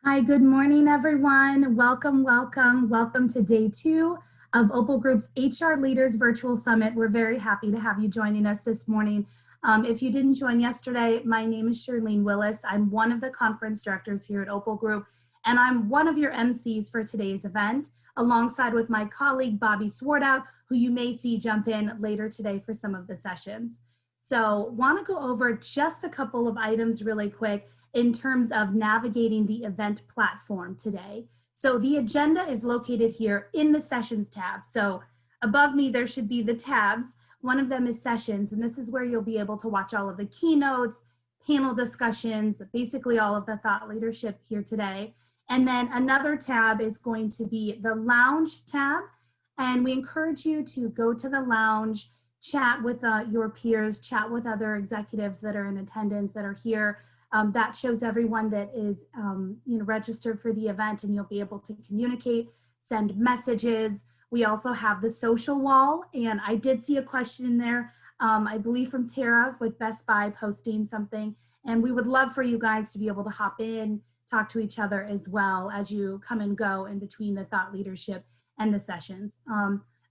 Hi, good morning, everyone. Welcome to day two of Opal Group's HR Leaders Virtual Summit. We're very happy to have you joining us this morning. If you didn't join yesterday, my name is Shirlene Willis. I'm one of the conference directors here at Opal Group, and I'm one of your MCs for today's event, alongside with my colleague, Bobby Swartout, who you may see jump in later today for some of the sessions. So want to go over just a couple of items really quick in terms of navigating the event platform today. So the agenda is located here in the sessions tab. So above me, there should be the tabs. One of them is sessions, and this is where you'll be able to watch all of the keynotes, panel discussions, basically all of the thought leadership here today. And then another tab is going to be the lounge tab. And we encourage you to go to the lounge, chat with your peers, chat with other executives that are in attendance that are here. That shows everyone that is registered for the event, and you'll be able to communicate, send messages. We also have the social wall, and I did see a question in there, I believe from Tara with Best Buy posting something, and we would love for you guys to be able to hop in, talk to each other as well as you come and go in between the thought leadership and the sessions.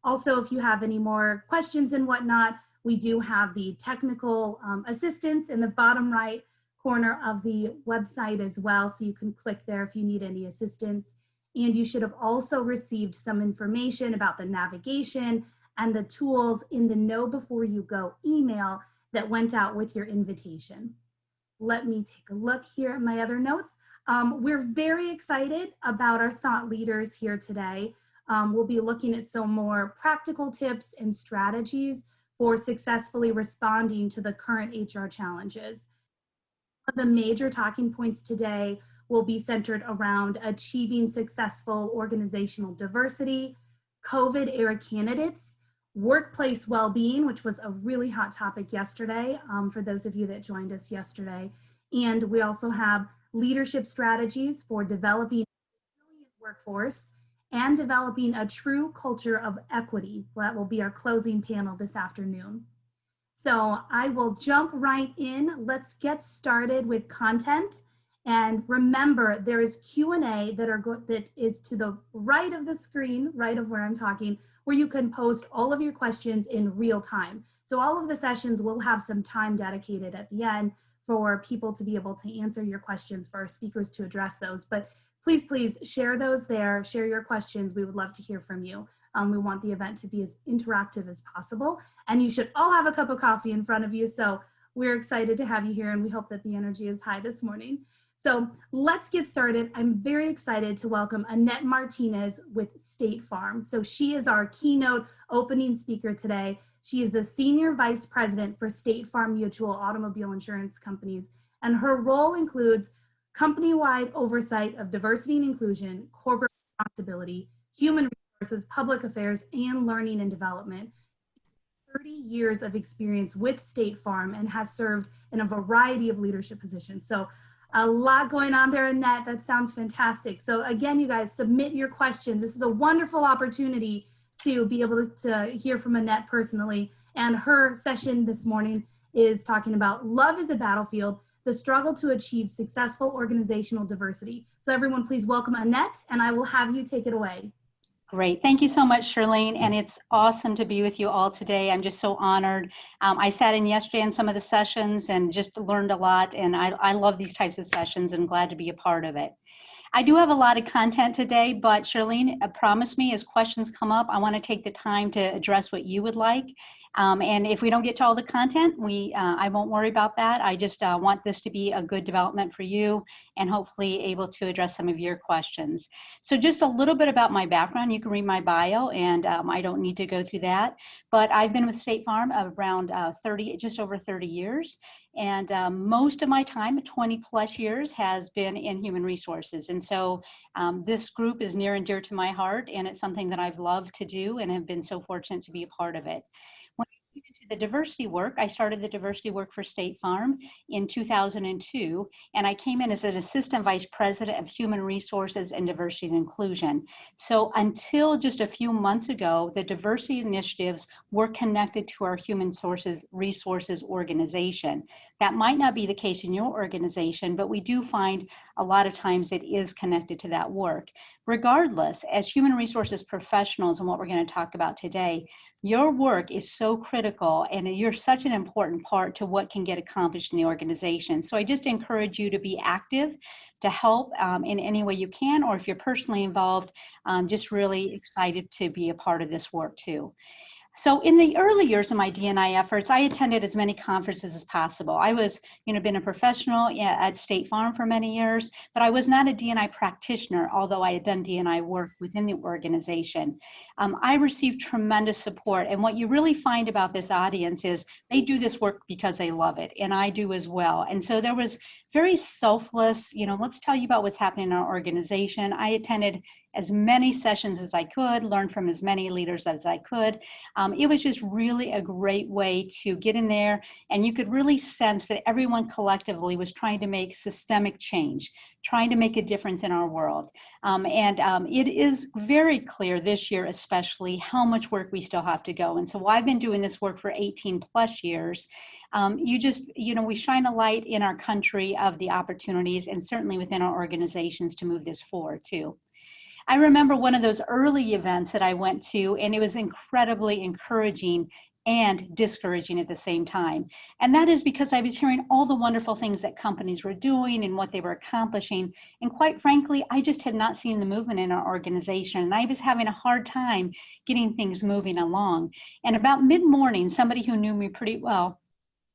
Also, if you have any more questions and whatnot, we do have the technical assistance in the bottom right corner of the website as well, so you can click there if you need any assistance. And you should have also received some information about the navigation and the tools in the Know Before You Go email that went out with your invitation. Let me take a look here at my other notes. We're very excited about our thought leaders here today. We'll be looking at some more practical tips and strategies for successfully responding to the current HR challenges. The major talking points today will be centered around achieving successful organizational diversity, COVID-era candidates, workplace well-being, which was a really hot topic yesterday for those of you that joined us yesterday. And we also have leadership strategies for developing a resilient workforce and developing a true culture of equity. That will be our closing panel this afternoon. So I will jump right in. Let's get started with content. And remember, there is Q&A that is to the right of the screen, right of where I'm talking, where you can post all of your questions in real time. So all of the sessions will have some time dedicated at the end for people to be able to answer your questions, for our speakers to address those. But please share those there, share your questions. We would love to hear from you. We want the event to be as interactive as possible, and you should all have a cup of coffee in front of you. So we're excited to have you here, and we hope that the energy is high this morning. So let's get started. I'm very excited to welcome Annette Martinez with State Farm. So she is our keynote opening speaker today. She is the Senior Vice President for State Farm Mutual Automobile Insurance Companies, and her role includes company-wide oversight of diversity and inclusion, corporate responsibility, human resources, public affairs, and learning and development. 30 years of experience with State Farm and has served in a variety of leadership positions. So a lot going on there, Annette. That sounds fantastic. So again, you guys, submit your questions. This is a wonderful opportunity to be able to hear from Annette personally. And her session this morning is talking about love is a battlefield, the struggle to achieve successful organizational diversity. So everyone, please welcome Annette, and I will have you take it away. Great. Thank you so much, Shirlene. And it's awesome to be with you all today. I'm just so honored. I sat in yesterday in some of the sessions and just learned a lot. And I love these types of sessions and glad to be a part of it. I do have a lot of content today, but Shirlene promised me as questions come up, I want to take the time to address what you would like. And if we don't get to all the content, I won't worry about that. I just want this to be a good development for you and hopefully able to address some of your questions. So just a little bit about my background. You can read my bio, and I don't need to go through that. But I've been with State Farm around just over 30 years. And most of my time, 20 plus years, has been in human resources. And so this group is near and dear to my heart, and it's something that I've loved to do and have been so fortunate to be a part of it. When I came into the diversity work, I started the diversity work for State Farm in 2002, and I came in as an assistant vice president of human resources and diversity and inclusion. So until just a few months ago, the diversity initiatives were connected to our human resources organization. That might not be the case in your organization, but we do find a lot of times it is connected to that work. Regardless, as human resources professionals, and what we're going to talk about today, your work is so critical and you're such an important part to what can get accomplished in the organization. So I just encourage you to be active, to help in any way you can, or if you're personally involved, just really excited to be a part of this work too. So in the early years of my D&I efforts, I attended as many conferences as possible. I was, been a professional at State Farm for many years, but I was not a D&I practitioner, although I had done D&I work within the organization. I received tremendous support. And what you really find about this audience is they do this work because they love it, and I do as well. And so there was very selfless, let's tell you about what's happening in our organization. I attended as many sessions as I could, learn from as many leaders as I could. It was just really a great way to get in there, and you could really sense that everyone collectively was trying to make systemic change, trying to make a difference in our world. It is very clear this year especially how much work we still have to go. And so I've been doing this work for 18 plus years. We shine a light in our country of the opportunities, and certainly within our organizations, to move this forward too. I remember one of those early events that I went to, and it was incredibly encouraging and discouraging at the same time. And that is because I was hearing all the wonderful things that companies were doing and what they were accomplishing. And quite frankly, I just had not seen the movement in our organization, and I was having a hard time getting things moving along. And about mid-morning, somebody who knew me pretty well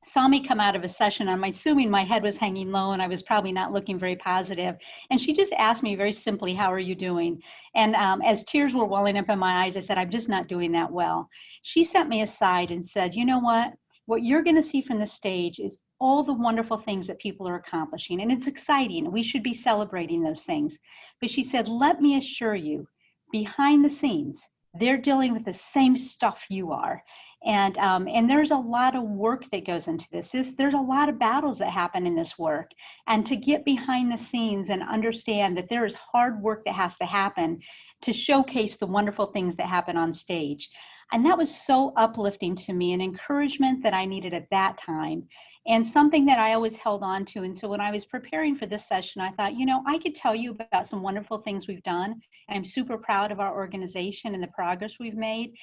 saw me come out of a session. I'm assuming my head was hanging low and I was probably not looking very positive. And she just asked me very simply, "How are you doing?" And as tears were welling up in my eyes, I said, "I'm just not doing that well." She sent me aside and said, "You know what? What you're going to see from the stage is all the wonderful things that people are accomplishing. And it's exciting. We should be celebrating those things." But she said, "Let me assure you, behind the scenes, they're dealing with the same stuff you are. And there's a lot of work that goes into this. There's a lot of battles that happen in this work. And to get behind the scenes and understand that there is hard work that has to happen to showcase the wonderful things that happen on stage." And that was so uplifting to me, an encouragement that I needed at that time, and something that I always held on to. And so when I was preparing for this session, I thought, I could tell you about some wonderful things we've done. And I'm super proud of our organization and the progress we've made.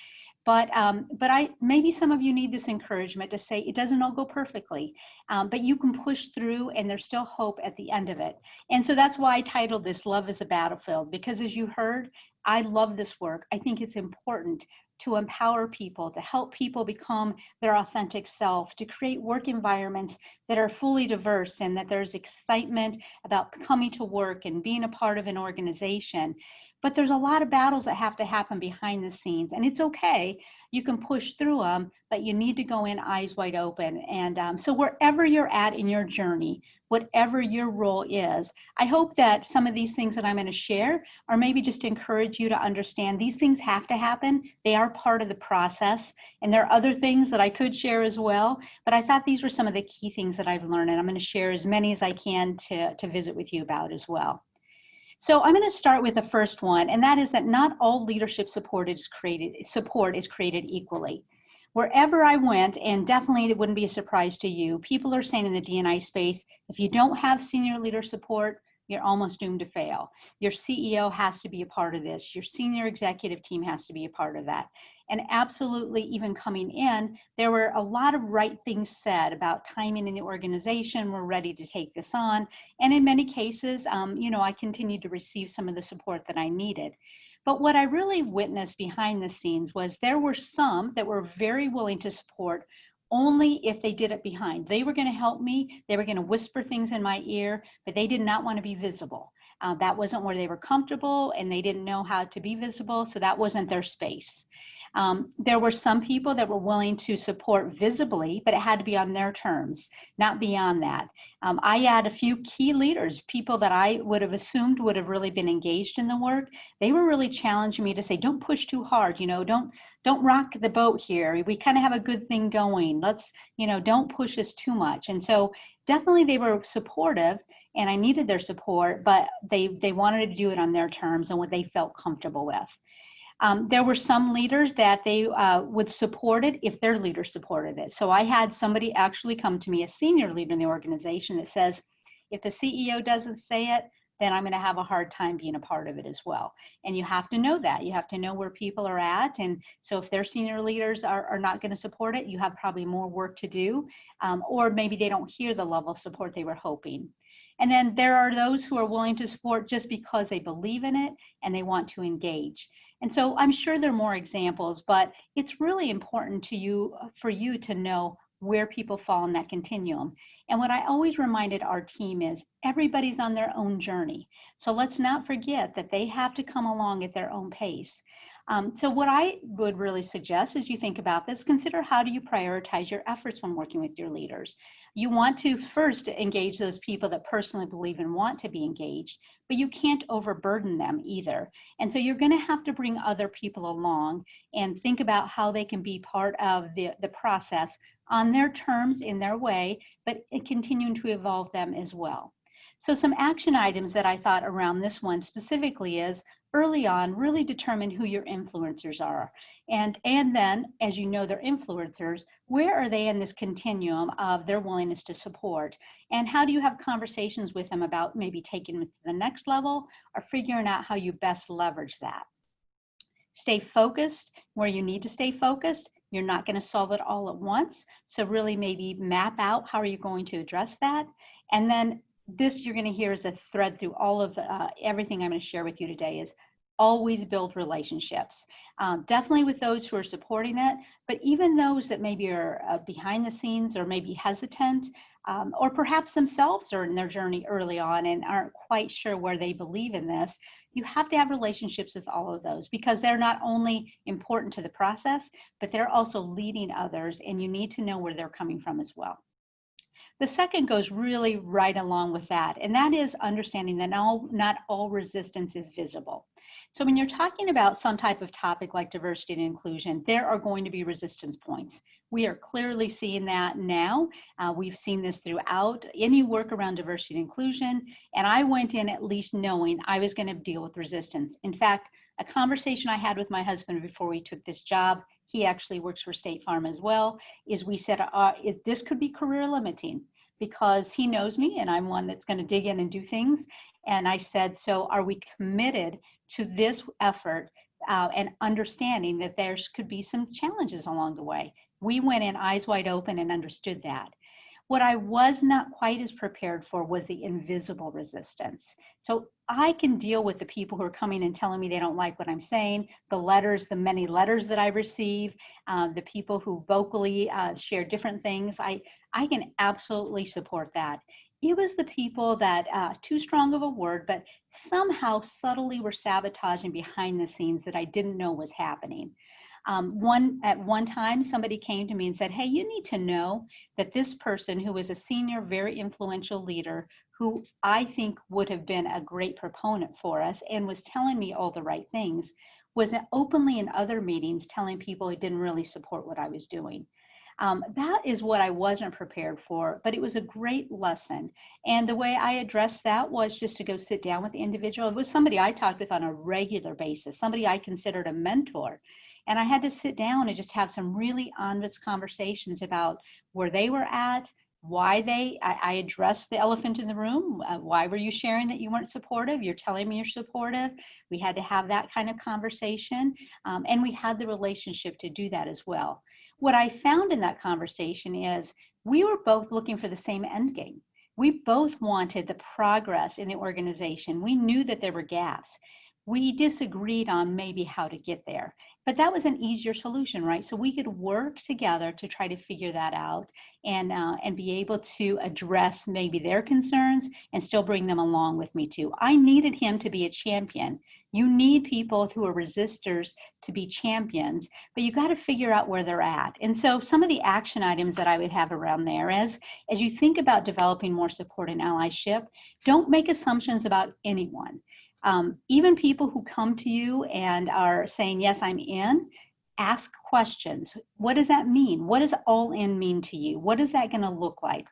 But maybe some of you need this encouragement to say it doesn't all go perfectly, but you can push through, and there's still hope at the end of it. And so that's why I titled this "Love is a Battlefield," because as you heard, I love this work. I think it's important to empower people, to help people become their authentic self, to create work environments that are fully diverse and that there's excitement about coming to work and being a part of an organization. But there's a lot of battles that have to happen behind the scenes, and it's okay. You can push through them, but you need to go in eyes wide open. And so wherever you're at in your journey, whatever your role is, I hope that some of these things that I'm going to share are maybe just to encourage you to understand these things have to happen. They are part of the process, and there are other things that I could share as well, but I thought these were some of the key things that I've learned, and I'm going to share as many as I can to visit with you about as well. So I'm going to start with the first one, and that is that not all leadership support is created equally. Wherever I went, and definitely it wouldn't be a surprise to you, people are saying in the D&I space, if you don't have senior leader support, you're almost doomed to fail. Your CEO has to be a part of this. Your senior executive team has to be a part of that. And absolutely, even coming in, there were a lot of right things said about timing in the organization. We're ready to take this on. And in many cases, I continued to receive some of the support that I needed. But what I really witnessed behind the scenes was there were some that were very willing to support only if they did it behind. They were going to help me. They were going to whisper things in my ear, but they did not want to be visible. That wasn't where they were comfortable, and they didn't know how to be visible, so that wasn't their space. There were some people that were willing to support visibly, but it had to be on their terms, not beyond that. I had a few key leaders, people that I would have assumed would have really been engaged in the work. They were really challenging me to say, don't push too hard, don't rock the boat here. We kind of have a good thing going. Let's, don't push us too much. And so definitely they were supportive, and I needed their support, but they wanted to do it on their terms and what they felt comfortable with. There were some leaders that they would support it if their leader supported it. So I had somebody actually come to me, a senior leader in the organization, that says, if the CEO doesn't say it, then I'm going to have a hard time being a part of it as well. And you have to know that. You have to know where people are at. And so if their senior leaders are not going to support it, you have probably more work to do, or maybe they don't hear the level of support they were hoping. And then there are those who are willing to support just because they believe in it and they want to engage. And so I'm sure there are more examples, but it's really important to you, for you to know where people fall in that continuum. And what I always reminded our team is everybody's on their own journey. So let's not forget that they have to come along at their own pace. So what I would really suggest as you think about this, consider how do you prioritize your efforts when working with your leaders. You want to first engage those people that personally believe and want to be engaged, but you can't overburden them either. And so you're going to have to bring other people along and think about how they can be part of the process on their terms, in their way, but continuing to evolve them as well. So some action items that I thought around this one specifically is early on, really determine who your influencers are. And then, as you know, they're influencers, where are they in this continuum of their willingness to support? And how do you have conversations with them about maybe taking them to the next level or figuring out how you best leverage that? Stay focused where you need to stay focused. You're not going to solve it all at once. So really maybe map out how are you going to address that. And then this you're going to hear as a thread through all of everything I'm going to share with you today is always build relationships. Definitely with those who are supporting it, but even those that maybe are behind the scenes or maybe hesitant, or perhaps themselves are in their journey early on and aren't quite sure where they believe in this. You have to have relationships with all of those because they're not only important to the process, but they're also leading others, and you need to know where they're coming from as well. The second goes really right along with that, and that is understanding that not all resistance is visible. So when you're talking about some type of topic like diversity and inclusion, there are going to be resistance points. We are clearly seeing that now. We've seen this throughout any work around diversity and inclusion, and I went in at least knowing I was going to deal with resistance. In fact, a conversation I had with my husband before we took this job, he actually works for State Farm as well, is we said this could be career limiting because he knows me and I'm one that's going to dig in and do things. And I said, so are we committed to this effort and understanding that there could be some challenges along the way? We went in eyes wide open and understood that. What I was not quite as prepared for was the invisible resistance. So I can deal with the people who are coming and telling me they don't like what I'm saying, the letters, the many letters that I receive, the people who vocally share different things. I can absolutely support that. It was the people that, too strong of a word, but somehow subtly were sabotaging behind the scenes that I didn't know was happening. At one time, somebody came to me and said, hey, you need to know that this person who was a senior, very influential leader, who I think would have been a great proponent for us and was telling me all the right things, was openly in other meetings telling people he didn't really support what I was doing. That is what I wasn't prepared for, but it was a great lesson. And the way I addressed that was just to go sit down with the individual. It was somebody I talked with on a regular basis, somebody I considered a mentor. And I had to sit down and just have some really honest conversations about where they were at, why I addressed the elephant in the room. Why were you sharing that you weren't supportive? You're telling me you're supportive. We had to have that kind of conversation. And we had the relationship to do that as well. What I found in that conversation is we were both looking for the same end game. We both wanted the progress in the organization. We knew that there were gaps. We disagreed on maybe how to get there, but that was an easier solution, right? So we could work together to try to figure that out and be able to address maybe their concerns and still bring them along with me too. I needed him to be a champion. You need people who are resistors to be champions, but you got to figure out where they're at. And so some of the action items that I would have around there is, as you think about developing more support and allyship, don't make assumptions about anyone. Even people who come to you and are saying, yes, I'm in, Ask questions. What does that mean? What does all in mean to you? What is that going to look like?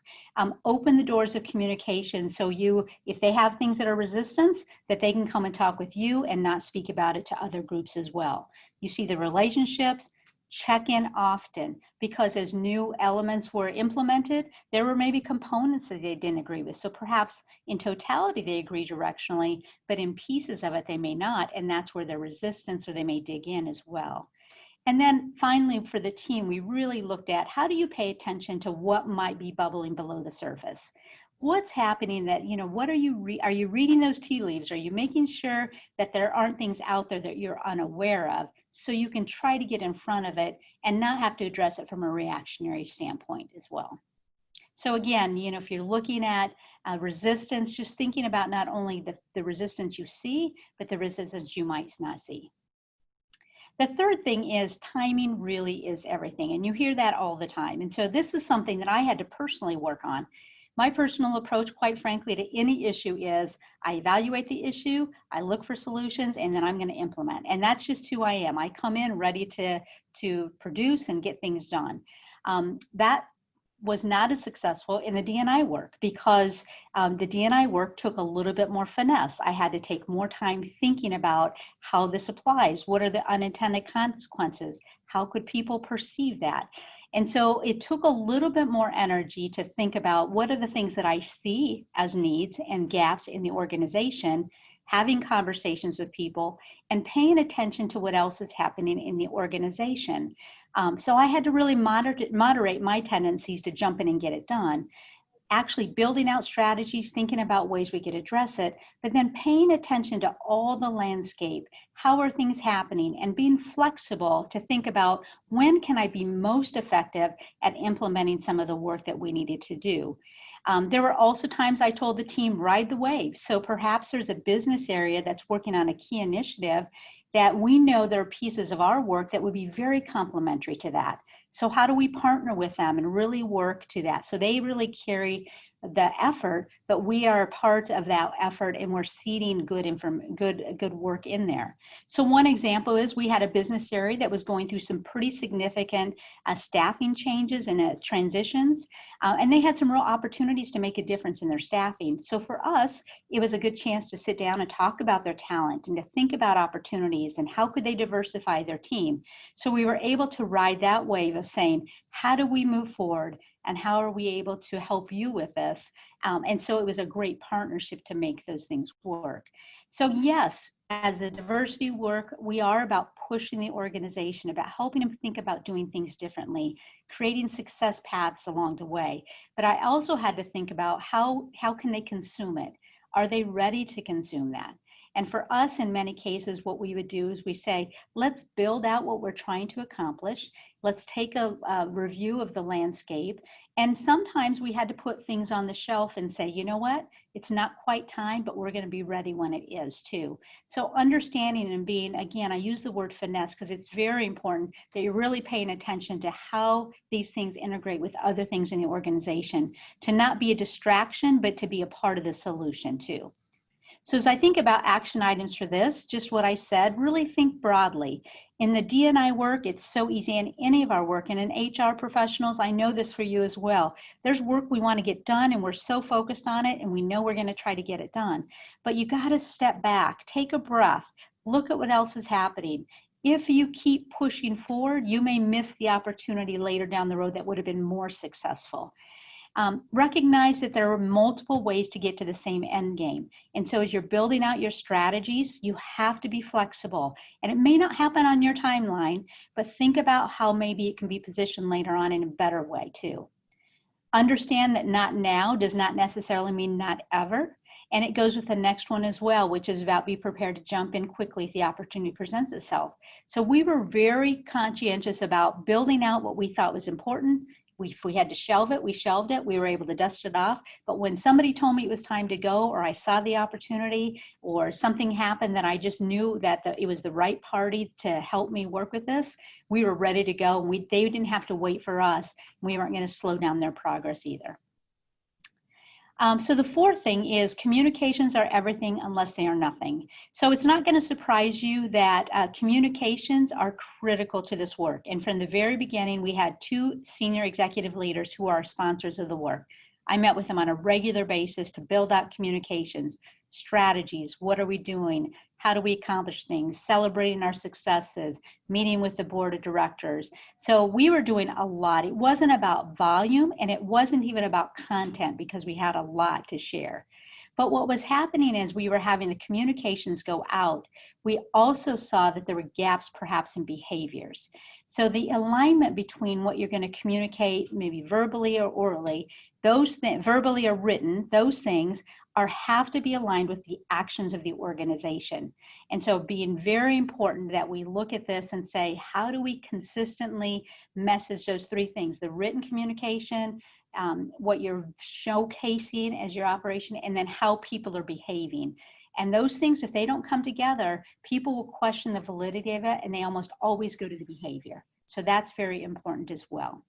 Open the doors of communication so if they have things that are resistance, that they can come and talk with you and not speak about it to other groups as well. You see the relationships, check in often, because as new elements were implemented, there were maybe components that they didn't agree with. So perhaps in totality, they agree directionally, but in pieces of it, they may not. And that's where the resistance, or they may dig in as well. And then finally, for the team, we really looked at how do you pay attention to what might be bubbling below the surface? What's happening that, what are you reading those tea leaves? Are you making sure that there aren't things out there that you're unaware of, so you can try to get in front of it and not have to address it from a reactionary standpoint as well? So again, if you're looking at resistance, just thinking about not only the resistance you see, but the resistance you might not see. The third thing is timing really is everything. And you hear that all the time. And so this is something that I had to personally work on. My personal approach, quite frankly, to any issue is I evaluate the issue, I look for solutions, and then I'm going to implement. And that's just who I am. I come in ready to produce and get things done. That was not as successful in the D&I work, because the D&I work took a little bit more finesse. I had to take more time thinking about how this applies. What are the unintended consequences? How could people perceive that? And so it took a little bit more energy to think about what are the things that I see as needs and gaps in the organization, having conversations with people, and paying attention to what else is happening in the organization. So I had to really moderate my tendencies to jump in and get it done. Actually building out strategies, thinking about ways we could address it, but then paying attention to all the landscape. How are things happening? And being flexible to think about when can I be most effective at implementing some of the work that we needed to do. There were also times I told the team, ride the wave. So perhaps there's a business area that's working on a key initiative that we know there are pieces of our work that would be very complementary to that. So how do we partner with them and really work to that? So they really carry the effort, but we are a part of that effort, and we're seeding good work in there. So one example is we had a business area that was going through some pretty significant staffing changes and transitions, and they had some real opportunities to make a difference in their staffing. So for us, it was a good chance to sit down and talk about their talent and to think about opportunities and how could they diversify their team. So we were able to ride that wave of saying, how do we move forward? And how are we able to help you with this? And so it was a great partnership to make those things work. So yes, as a diversity work, we are about pushing the organization, about helping them think about doing things differently, creating success paths along the way. But I also had to think about how can they consume it? Are they ready to consume that? And for us, in many cases, what we would do is we say, let's build out what we're trying to accomplish. Let's take a review of the landscape. And sometimes we had to put things on the shelf and say, you know what, it's not quite time, but we're going to be ready when it is too. So understanding and being, again, I use the word finesse because it's very important that you're really paying attention to how these things integrate with other things in the organization, to not be a distraction, but to be a part of the solution too. So as I think about action items for this, just what I said, really think broadly. In the D&I work, it's so easy, in any of our work, and in HR professionals, I know this for you as well. There's work we want to get done and we're so focused on it and we know we're going to try to get it done. But you got to step back, take a breath, look at what else is happening. If you keep pushing forward, you may miss the opportunity later down the road that would have been more successful. Recognize that there are multiple ways to get to the same end game. And so as you're building out your strategies, you have to be flexible. And it may not happen on your timeline, but think about how maybe it can be positioned later on in a better way too. Understand that not now does not necessarily mean not ever. And it goes with the next one as well, which is about be prepared to jump in quickly if the opportunity presents itself. So we were very conscientious about building out what we thought was important. If we had to shelve it, we shelved it. We were able to dust it off. But when somebody told me it was time to go, or I saw the opportunity, or something happened that I just knew that it was the right party to help me work with this, we were ready to go. They didn't have to wait for us. We weren't going to slow down their progress either. So the fourth thing is communications are everything unless they are nothing. So it's not going to surprise you that communications are critical to this work. And from the very beginning, we had 2 senior executive leaders who are sponsors of the work. I met with them on a regular basis to build out communications, strategies, what are we doing, how do we accomplish things, celebrating our successes, meeting with the board of directors. So we were doing a lot. It wasn't about volume and it wasn't even about content because we had a lot to share. But what was happening is we were having the communications go out. We also saw that there were gaps perhaps in behaviors. So the alignment between what you're going to communicate, maybe verbally or orally, those things, verbally or written, those things have to be aligned with the actions of the organization. And so being very important that we look at this and say, how do we consistently message those 3 things, the written communication, what you're showcasing as your operation, and then how people are behaving. And those things, if they don't come together, people will question the validity of it, and they almost always go to the behavior. So that's very important as well.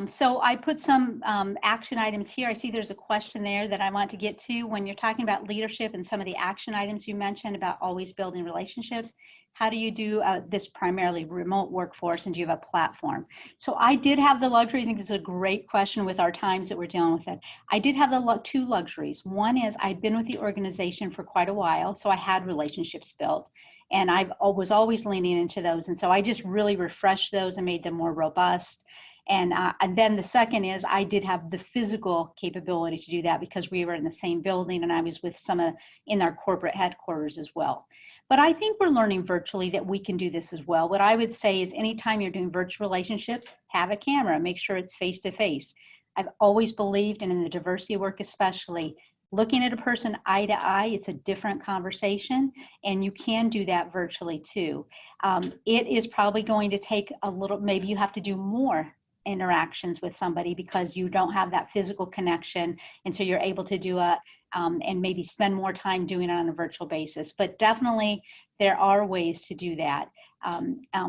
So I put some action items here. I see there's a question there that I want to get to. When you're talking about leadership and some of the action items you mentioned about always building relationships, how do you do this primarily remote workforce, and do you have a platform? So I did have the luxury, I think this is a great question with our times that we're dealing with it. I did have the 2 luxuries. One is I'd been with the organization for quite a while, so I had relationships built. And I was always leaning into those. And so I just really refreshed those and made them more robust. And then the second is I did have the physical capability to do that because we were in the same building and I was with in our corporate headquarters as well. But I think we're learning virtually that we can do this as well. What I would say is anytime you're doing virtual relationships, have a camera, make sure it's face to face. I've always believed, and in the diversity work especially, looking at a person eye to eye, it's a different conversation, and you can do that virtually too. It is probably going to take a little, maybe you have to do more interactions with somebody because you don't have that physical connection, and so you're able to do it and maybe spend more time doing it on a virtual basis. But definitely there are ways to do that.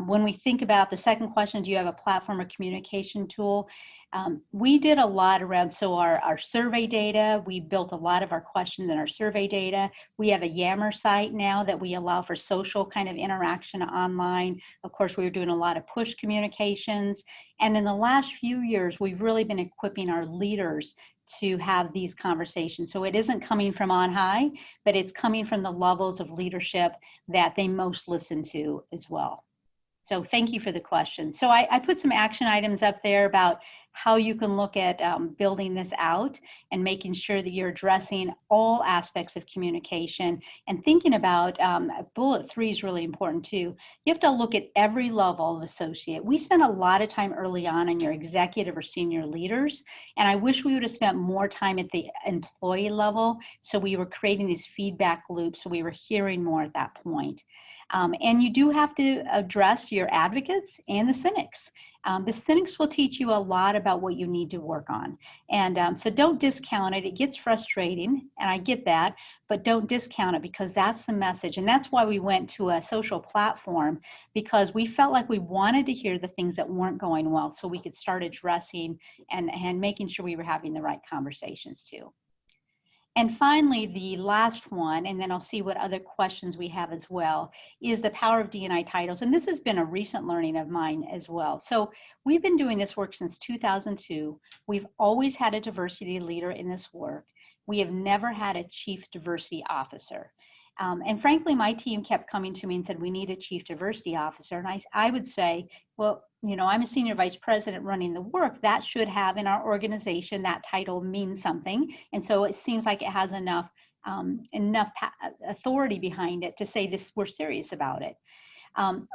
When we think about the second question, do you have a platform or communication tool? We did a lot around, so our survey data, we built a lot of our questions in our survey data. We have a Yammer site now that we allow for social kind of interaction online. Of course, we were doing a lot of push communications. And in the last few years, we've really been equipping our leaders to have these conversations. So it isn't coming from on high, but it's coming from the levels of leadership that they most listen to as well. So thank you for the question. So I put some action items up there about how you can look at building this out and making sure that you're addressing all aspects of communication and thinking about bullet 3 is really important too. You have to look at every level of associate. We spent a lot of time early on your executive or senior leaders, and I wish we would have spent more time at the employee level, so we were creating these feedback loops, so we were hearing more at that point. And you do have to address your advocates and the cynics. The cynics will teach you a lot about what you need to work on. And so don't discount it. It gets frustrating, and I get that, but don't discount it because that's the message. And that's why we went to a social platform, because we felt like we wanted to hear the things that weren't going well so we could start addressing and making sure we were having the right conversations too. And finally, the last one, and then I'll see what other questions we have as well, is the power of D&I titles. And this has been a recent learning of mine as well. So we've been doing this work since 2002. We've always had a diversity leader in this work. We have never had a chief diversity officer. And frankly, my team kept coming to me and said, we need a chief diversity officer. And I would say, well, you know, I'm a senior vice president running the work. That should have in our organization, that title means something. And so it seems like it has enough authority behind it to say this, we're serious about it.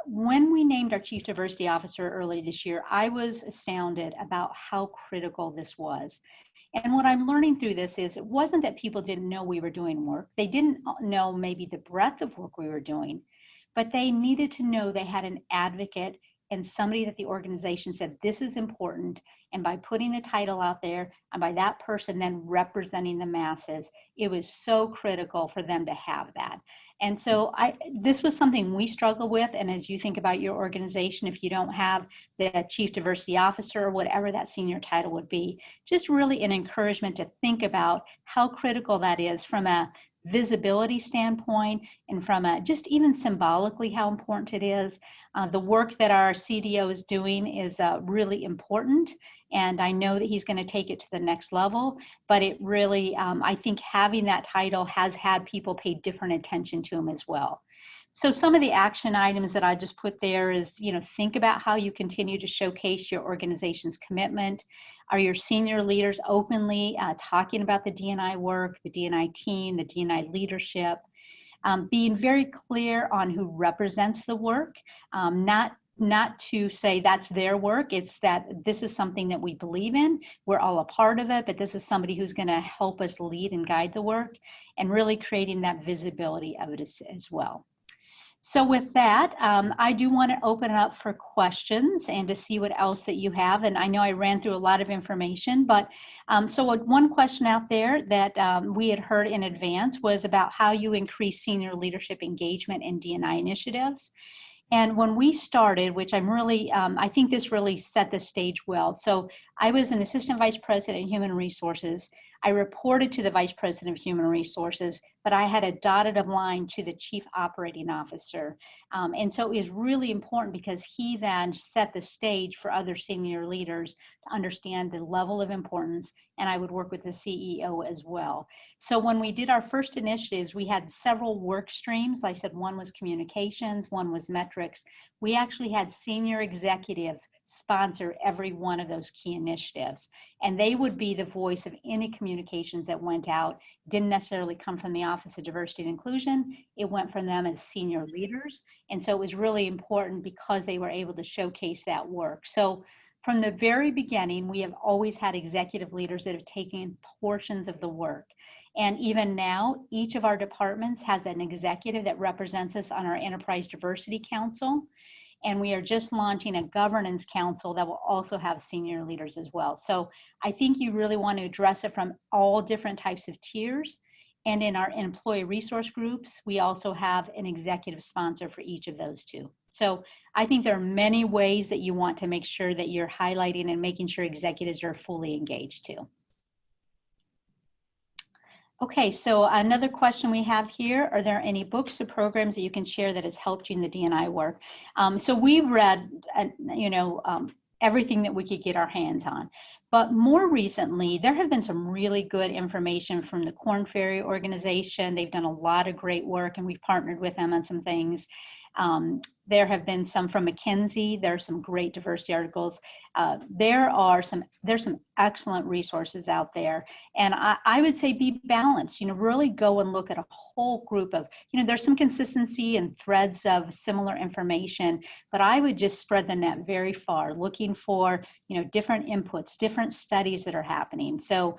When we named our chief diversity officer early this year, I was astounded about how critical this was. And what I'm learning through this is it wasn't that people didn't know we were doing work. They didn't know maybe the breadth of work we were doing, but they needed to know they had an advocate and somebody that the organization said, this is important. And by putting the title out there and by that person then representing the masses, it was so critical for them to have that. And so this was something we struggle with. And as you think about your organization, if you don't have the Chief Diversity Officer or whatever that senior title would be, just really an encouragement to think about how critical that is from a visibility standpoint and from a just even symbolically how important it is. The work that our CDO is doing is really important, and I know that he's going to take it to the next level, but it really, I think having that title has had people pay different attention to him as well. So some of the action items that I just put there is, think about how you continue to showcase your organization's commitment. Are your senior leaders openly talking about the D&I work, the D&I team, the D&I leadership? Being very clear on who represents the work, not to say that's their work, it's that this is something that we believe in, we're all a part of it, but this is somebody who's going to help us lead and guide the work, and really creating that visibility of it as well. So with that, I do want to open it up for questions and to see what else that you have. And I know I ran through a lot of information, but so one question out there that we had heard in advance was about how you increase senior leadership engagement in D&I initiatives. And when we started, which I'm really, I think this really set the stage well. So I was an assistant vice president in human resources. I reported to the vice president of human resources, but I had a dotted line to the chief operating officer. And so it was really important because he then set the stage for other senior leaders to understand the level of importance, and I would work with the CEO as well. So when we did our first initiatives, we had several work streams. Like I said, one was communications, one was metrics. We actually had senior executives sponsor every one of those key initiatives, and they would be the voice of any communications that went out. It didn't necessarily come from the Office of Diversity and Inclusion. It went from them as senior leaders. And so it was really important because they were able to showcase that work. So from the very beginning, we have always had executive leaders that have taken portions of the work. And even now, each of our departments has an executive that represents us on our Enterprise Diversity Council. And we are just launching a governance council that will also have senior leaders as well. So I think you really want to address it from all different types of tiers. And in our employee resource groups, we also have an executive sponsor for each of those two. So I think there are many ways that you want to make sure that you're highlighting and making sure executives are fully engaged too. Okay, so another question we have here, are there any books or programs that you can share that has helped you in the D&I work? So we read, everything that we could get our hands on. But more recently, there have been some really good information from the Korn Ferry organization. They've done a lot of great work, and we've partnered with them on some things. There have been some from McKinsey. There are some great diversity articles. There's some excellent resources out there. And I would say be balanced, really go and look at a whole group of, there's some consistency and threads of similar information, but I would just spread the net very far, looking for, different inputs, different studies that are happening. So,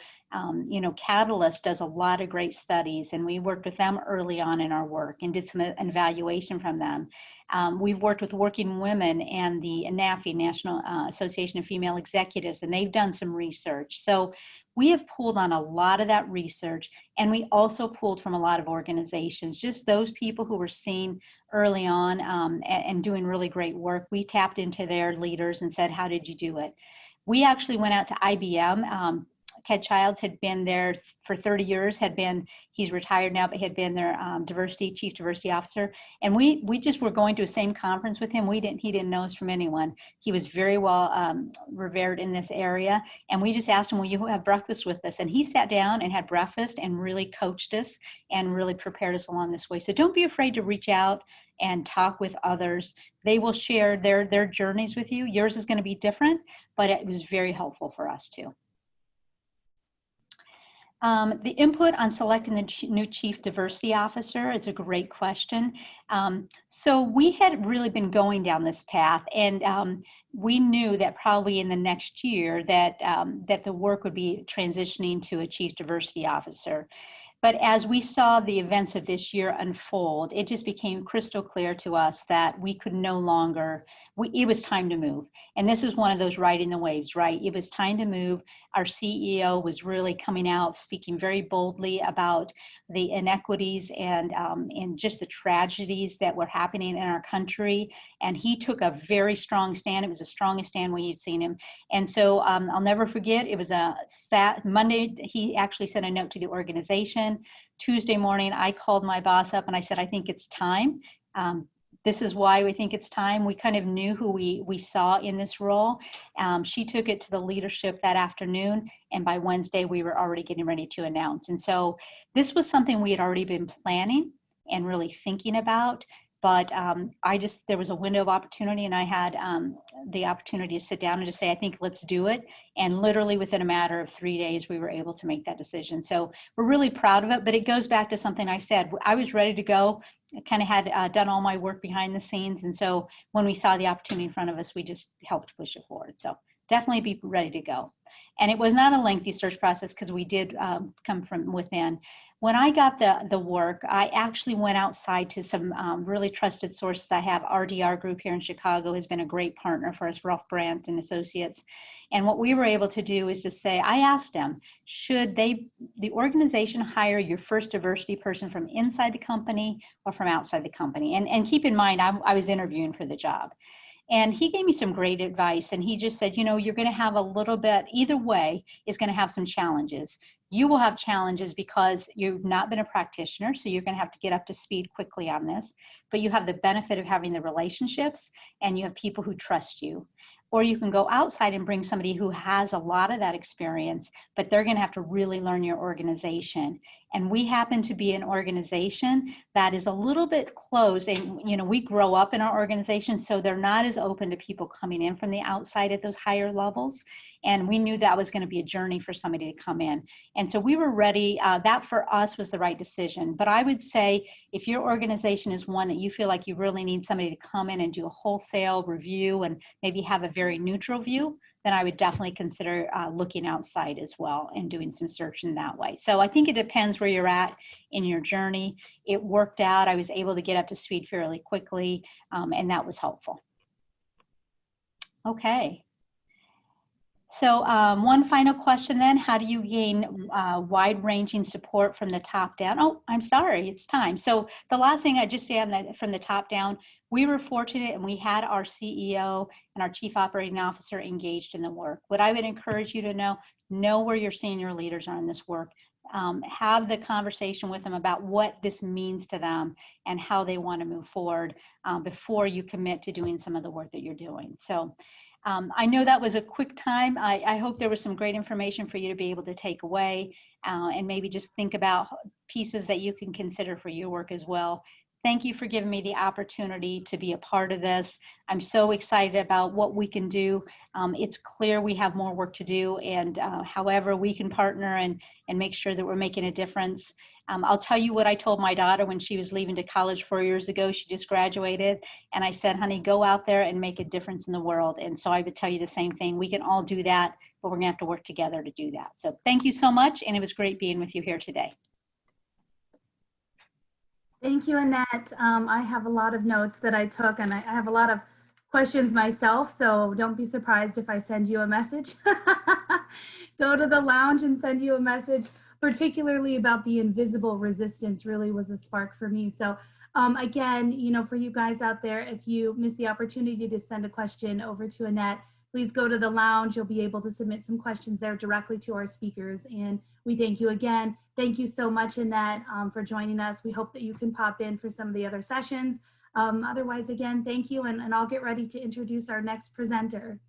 Catalyst does a lot of great studies, and we worked with them early on in our work and did some evaluation from them. We've worked with Working Women and the NAFE, National Association of Female Executives, and they've done some research. So we have pulled on a lot of that research, and we also pulled from a lot of organizations, just those people who were seen early on and doing really great work. We tapped into their leaders and said, how did you do it? We actually went out to IBM. Ted Childs had been there for 30 years, he's retired now, but had been their chief diversity officer. And we just were going to the same conference with him. He didn't know us from anyone. He was very well revered in this area. And we just asked him, will you have breakfast with us? And he sat down and had breakfast and really coached us and really prepared us along this way. So don't be afraid to reach out and talk with others. They will share their journeys with you. Yours is going to be different, but it was very helpful for us too. The input on selecting the new Chief Diversity Officer is a great question. So we had really been going down this path, and we knew that probably in the next year that the work would be transitioning to a Chief Diversity Officer. But as we saw the events of this year unfold, it just became crystal clear to us that we could no longer, it was time to move. And this is one of those riding the waves, right? It was time to move. Our CEO was really coming out, speaking very boldly about the inequities and just the tragedies that were happening in our country. And he took a very strong stand. It was the strongest stand we had seen him. And so I'll never forget, it was a Monday, he actually sent a note to the organization. Tuesday morning, I called my boss up and I said, I think it's time. This is why we think it's time. We kind of knew who we saw in this role. She took it to the leadership that afternoon, and by Wednesday, we were already getting ready to announce. And so this was something we had already been planning and really thinking about. But there was a window of opportunity, and I had the opportunity to sit down and just say, I think let's do it. And literally within a matter of 3 days, we were able to make that decision. So we're really proud of it, but it goes back to something I said. I was ready to go. I kind of had done all my work behind the scenes. And so when we saw the opportunity in front of us, we just helped push it forward. So definitely be ready to go. And it was not a lengthy search process because we did come from within. When I got the work, I actually went outside to some really trusted sources I have. RDR Group here in Chicago has been a great partner for us, Rolf Brandt and Associates. And what we were able to do is to say, I asked them, should the organization hire your first diversity person from inside the company or from outside the company? And keep in mind, I was interviewing for the job. And he gave me some great advice. And he just said, you know, you're going to have a little bit, either way is going to have some challenges. You will have challenges because you've not been a practitioner, so you're going to have to get up to speed quickly on this. But you have the benefit of having the relationships, and you have people who trust you. Or you can go outside and bring somebody who has a lot of that experience, but they're going to have to really learn your organization. And we happen to be an organization that is a little bit closed. And, you know, we grow up in our organization, so they're not as open to people coming in from the outside at those higher levels. And we knew that was going to be a journey for somebody to come in. And so we were ready. That for us was the right decision. But I would say if your organization is one that you feel like you really need somebody to come in and do a wholesale review and maybe have a very neutral view, then I would definitely consider looking outside as well and doing some searching that way. So I think it depends where you're at in your journey. It worked out. I was able to get up to speed fairly quickly, and that was helpful. Okay. So one final question then, how do you gain wide-ranging support from the top down? Oh, I'm sorry, it's time. So the last thing I just say on that, from the top down, we were fortunate and we had our CEO and our Chief Operating Officer engaged in the work. What I would encourage you to know where your senior leaders are in this work. Have the conversation with them about what this means to them and how they want to move forward before you commit to doing some of the work that you're doing. So I know that was a quick time. I hope there was some great information for you to be able to take away and maybe just think about pieces that you can consider for your work as well. Thank you for giving me the opportunity to be a part of this. I'm so excited about what we can do. It's clear we have more work to do, and however we can partner and make sure that we're making a difference. I'll tell you what I told my daughter when she was leaving to college 4 years ago. She just graduated, and I said, honey, go out there and make a difference in the world. And so I would tell you the same thing. We can all do that, but we're gonna have to work together to do that. So thank you so much, and it was great being with you here today. Thank you, Annette. I have a lot of notes that I took, and I have a lot of questions myself, so don't be surprised if I send you a message. Go to the lounge and send you a message, particularly about the invisible resistance really was a spark for me. So again, you know, for you guys out there, if you miss the opportunity to send a question over to Annette, please go to the lounge. You'll be able to submit some questions there directly to our speakers. And we thank you again. Thank you so much, Annette, for joining us. We hope that you can pop in for some of the other sessions. Otherwise, again, thank you. And I'll get ready to introduce our next presenter.